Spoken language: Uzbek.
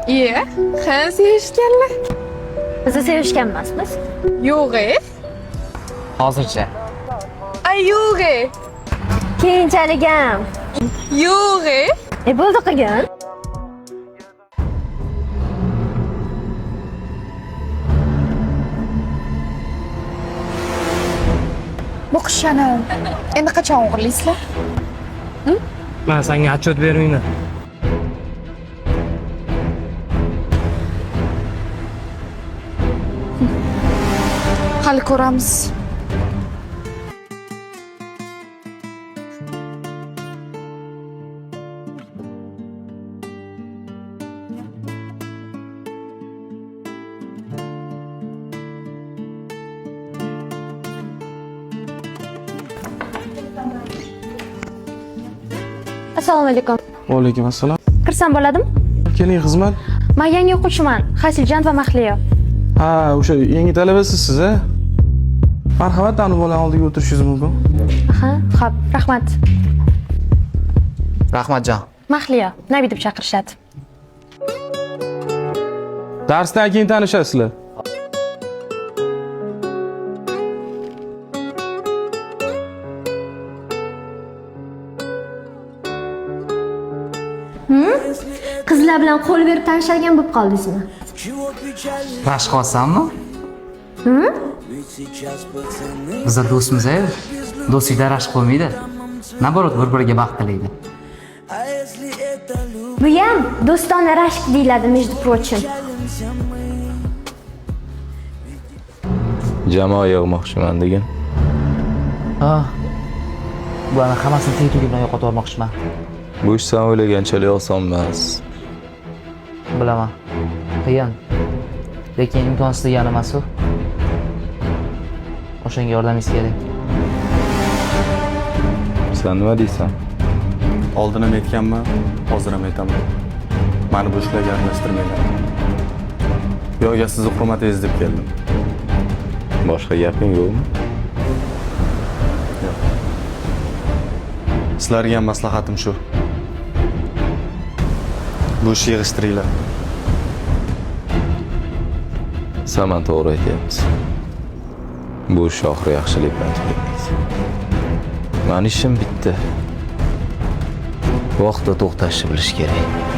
Iye, ha sevishganlar. Biz sevishgan emasmiz. Yo'q. Hozircha. Ay yo'q. Keyinchalik ham. Yo'q. Bo'ldi qilgan. Bu qishani endi qachon o'g'irlaysizlar? Men senga отчет bermayman. Hali ko'ramiz. Assalomu alaykum. Va alaykum assalom. Kirsam bo'ladimi? Keling xizmat. Men yangi o'quvchiman. Hasiljon va Mahliyo. Ha, o'sha yangi talabasiz siz, a? Marhamat, anu bola oldiga o'tirishingiz mumkin. Aha, xo'p, rahmat. Rahmatjon. Mahliyo, Nabi deb chaqirishadi. Darsdan keyin tanishasizlar. Qizlar bilan qo'l berib tanishadigan bo'lib qoldingizmi? Rashk qilasanmi? Bizlar do'stmiz-a? Do'stlikda rashk bo'lmaydi. Naborot bir-biriga baxt tilaydi. Bu ham do'stona rashk deyiladi, между прочим. Jamoa yig'moqchiman degan. Ha. Bularni hammasini tezlik bilan yo'qotib olmoqchiman. Bu ish sen o'ylaganchalik oson emas. Bilaman. Qiyin. Lekin imkonsiz degani emas-ku. O'shanga yordamingiz kerak. Sen nima deysan? Oldin ham aytganman, hozir ham aytaman. Meni bu ishlarga aralashtirmanglar. Yo'q, sizni hurmatingiz deb keldim. Boshqa gaping yo'qmi? Yo'q. Sizlarga ham maslahatim shu. Bu ishni yig'ishtiringlar. Saman to'g'ri aytyapsiz. Bu ish oxiri yaxshilik bilan tugamaydi. Meni ishim bitti. Vaqtda to'xtashni bilish kerak.